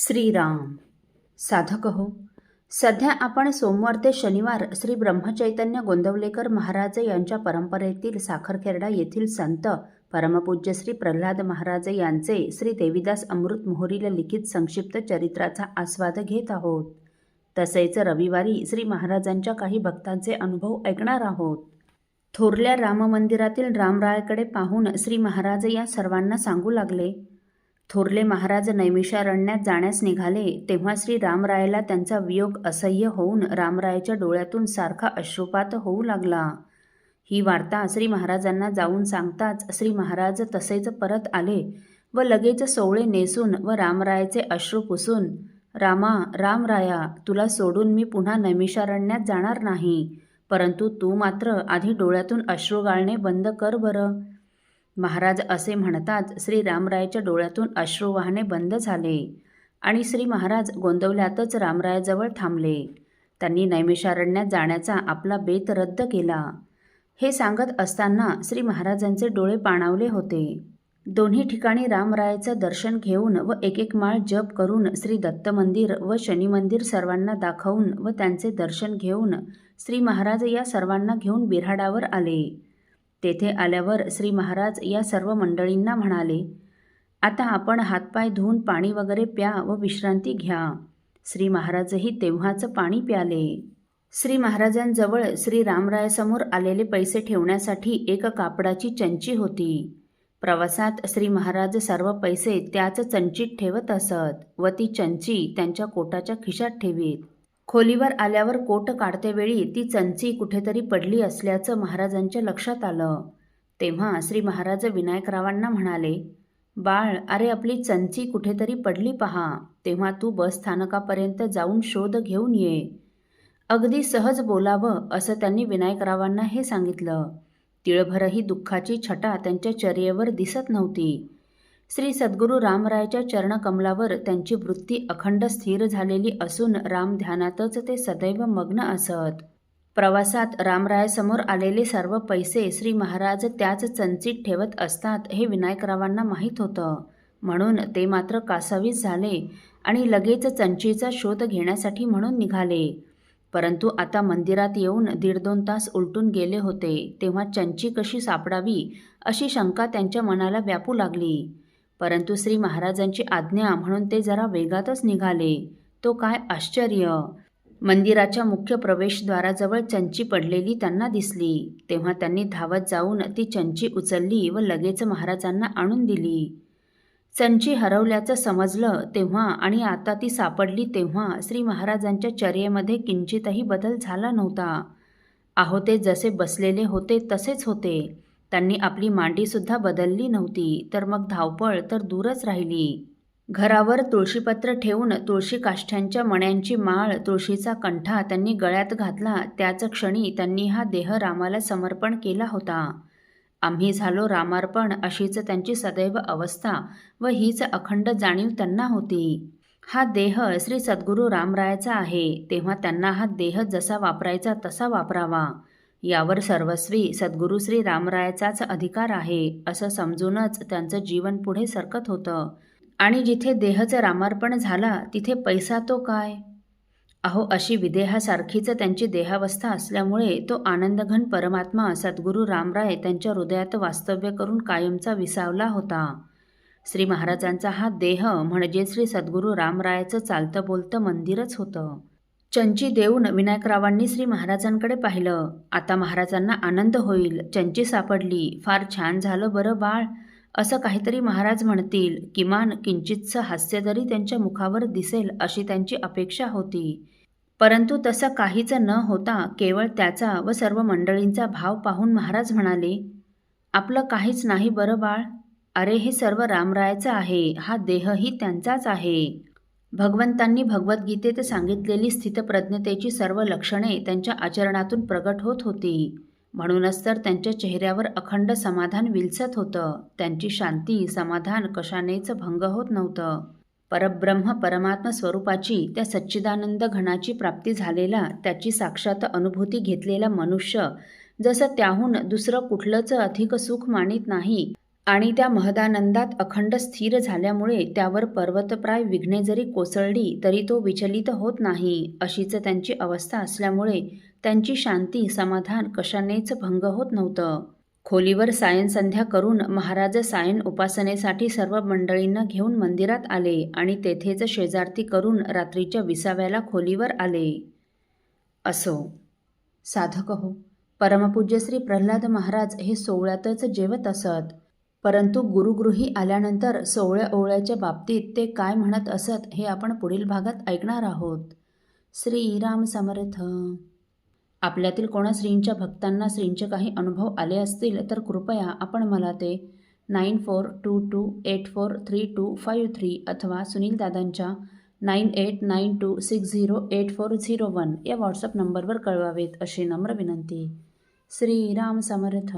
श्रीराम. साधक हो, सध्या आपण सोमवार ते शनिवार श्री ब्रह्मचैतन्य गोंदवलेकर महाराज यांच्या परंपरेतील साखरखेर्डा येथील संत परमपूज्य श्री प्रल्हाद महाराज यांचे श्री देवीदास अमृत मोहरील लिखित संक्षिप्त चरित्राचा आस्वाद घेत आहोत. तसेच रविवारी श्री महाराजांच्या काही भक्तांचे अनुभव ऐकणार आहोत. थोरल्या राम मंदिरातील रामरायाकडे पाहून श्री महाराज या सर्वांना सांगू लागले. थोरले महाराज नैमिषारण्यात जाण्यास निघाले तेव्हा श्री रामरायाला त्यांचा वियोग असह्य होऊन रामरायाच्या डोळ्यातून सारखा अश्रुपात होऊ लागला. ही वार्ता श्री महाराजांना जाऊन सांगताच श्री महाराज तसेच परत आले व लगेच सोवळे नेसून व रामरायाचे अश्रू पुसून, रामा, रामराया, तुला सोडून मी पुन्हा नैमिषारण्यात जाणार नाही, परंतु तू मात्र आधी डोळ्यातून अश्रू गाळणे बंद कर बरं. महाराज असे म्हणताच श्री रामरायाच्या डोळ्यातून अश्रू वाहणे बंद झाले आणि श्री महाराज गोंदवल्यातच रामरायाजवळ थांबले. त्यांनी नैमिषारण्यात जाण्याचा आपला बेत रद्द केला. हे सांगत असताना श्री महाराजांचे डोळे पाणावले होते. दोन्ही ठिकाणी रामरायाचं दर्शन घेऊन व एक माळ जप करून श्री दत्त मंदिर व शनी मंदिर सर्वांना दाखवून व त्यांचे दर्शन घेऊन श्री महाराज या सर्वांना घेऊन बिऱ्हाडावर आले. तेथे आल्यावर श्री महाराज या सर्व मंडळींना म्हणाले, आता आपण हातपाय धुवून पाणी वगैरे प्या व विश्रांती घ्या. श्री महाराजही तेव्हाच पाणी प्याले. श्री महाराजांजवळ श्री रामरायासमोर आलेले पैसे ठेवण्यासाठी एक कापडाची चंची होती. प्रवासात श्री महाराज सर्व पैसे त्याच चंचीत ठेवत असत व ती चंची त्यांच्या कोटाच्या खिशात ठेवीत. खोलीवर आल्यावर कोट काढतेवेळी ती चंची कुठेतरी पडली असल्याचं महाराजांच्या लक्षात आलं. तेव्हा श्री महाराज विनायकरावांना म्हणाले, बाळ, अरे आपली चंची कुठेतरी पडली पहा, तेव्हा तू बस स्थानकापर्यंत जाऊन शोध घेऊन ये. अगदी सहज बोलावं असं त्यांनी विनायकरावांना हे सांगितलं. तिळभरही दुःखाची छटा त्यांच्या चर्येवर दिसत नव्हती. श्री सद्गुरू रामरायाच्या चरणकमलावर त्यांची वृत्ती अखंड स्थिर झालेली असून रामध्यानातच ते सदैव मग्न असत. प्रवासात रामरायासमोर आलेले सर्व पैसे श्री महाराज त्याच चंचीत ठेवत असतात हे विनायकरावांना माहीत होतं. म्हणून ते मात्र कासावीस झाले आणि लगेच चंचीचा शोध घेण्यासाठी म्हणून निघाले. परंतु आता मंदिरात येऊन 1.5-2 तास उलटून गेले होते तेव्हा चंची कशी सापडावी अशी शंका त्यांच्या मनाला व्यापू लागली. परंतु श्री महाराजांची आज्ञा म्हणून ते जरा वेगातच निघाले. तो काय आश्चर्य! मंदिराच्या मुख्य प्रवेशद्वाराजवळ चंची पडलेली त्यांना दिसली. तेव्हा त्यांनी धावत जाऊन ती चंची उचलली व लगेच महाराजांना आणून दिली. चंची हरवल्याचं समजलं तेव्हा आणि आता ती सापडली तेव्हा श्री महाराजांच्या चर्येमध्ये किंचितही बदल झाला नव्हता. अहो, ते जसे बसलेले होते तसेच होते. त्यांनी आपली मांडीसुद्धा बदलली नव्हती, तर मग धावपळ तर दूरच राहिली. घरावर तुळशीपत्र ठेवून तुळशी काष्ठ्यांच्या मण्यांची माळ, तुळशीचा कंठा त्यांनी गळ्यात घातला त्याच क्षणी त्यांनी हा देह रामाला समर्पण केला होता. आम्ही झालो रामार्पण अशीच त्यांची सदैव अवस्था व हीच अखंड जाणीव त्यांना होती. हा देह श्री सद्गुरू रामरायाचा आहे, तेव्हा त्यांना हा देह जसा वापरायचा तसा वापरावा यावर सर्वस्वी सद्गुरू श्री रामरायाचाच अधिकार आहे असं समजूनच त्यांचं जीवन पुढे सरकत होतं. आणि जिथे देहचं रामार्पण झाला तिथे पैसा तो काय? अहो, अशी विदेहासारखीच त्यांची देहावस्था असल्यामुळे तो आनंदघन परमात्मा सद्गुरू रामराय त्यांच्या हृदयात वास्तव्य करून कायमचा विसावला होता. श्री महाराजांचा हा देह म्हणजे श्री सद्गुरू रामरायाचं चालतं बोलतं मंदिरच होतं. चंची देऊन विनायकरावांनी श्री महाराजांकडे पाहिलं. आता महाराजांना आनंद होईल. चंची सापडली, फार छान झालं बरं बाळ, असं काहीतरी महाराज म्हणतील. किमान किंचितचं हास्य तरी त्यांच्या मुखावर दिसेल अशी त्यांची अपेक्षा होती. परंतु तसं काहीच न होता केवळ त्याचा व सर्व मंडळींचा भाव पाहून महाराज म्हणाले, आपलं काहीच नाही बरं बाळ. अरे, हे सर्व रामरायाचं आहे, हा देहही त्यांचाच आहे. भगवंतांनी भगवद्गीतेत सांगितलेली स्थितप्रज्ञतेची सर्व लक्षणे त्यांच्या आचरणातून प्रगट होत होती. म्हणूनच तर त्यांच्या चेहऱ्यावर अखंड समाधान विलसत होतं. त्यांची शांती, समाधान कशानेच भंग होत नव्हतं. परब्रह्म परमात्मा स्वरूपाची, त्या सच्चिदानंद घनाची प्राप्ती झालेला, त्याची साक्षात अनुभूती घेतलेला मनुष्य जसं त्याहून दुसरं कुठलंच अधिक सुख मानित नाही आणि त्या महदानंदात अखंड स्थिर झाल्यामुळे त्यावर पर्वतप्राय विघ्ने जरी कोसळली तरी तो विचलित होत नाही, अशीच त्यांची अवस्था असल्यामुळे त्यांची शांती समाधान कशानेच भंग होत नव्हतं. खोलीवर सायन संध्या करून महाराज सायन उपासनेसाठी सर्व मंडळींना घेऊन मंदिरात आले आणि तेथेच शेजारती करून रात्रीच्या 20व्याला खोलीवर आले. असो. साधक हो, परमपूज्य श्री प्रल्हाद महाराज हे सोवळ्यातच जेवत असत, परंतु गुरुगृही आल्यानंतर सोवळ्या ओवळ्याच्या बाबतीत ते काय म्हणत असत हे आपण पुढील भागात ऐकणार आहोत. श्रीराम समर्थ. आपल्यातील कोणा श्रींच्या भक्तांना श्रींचे काही अनुभव आले असतील तर कृपया आपण मला ते 9422843253 अथवा सुनीलदादांच्या 9892608401 या व्हॉट्सअप नंबरवर कळवावेत अशी नम्र विनंती. श्रीराम समर्थ.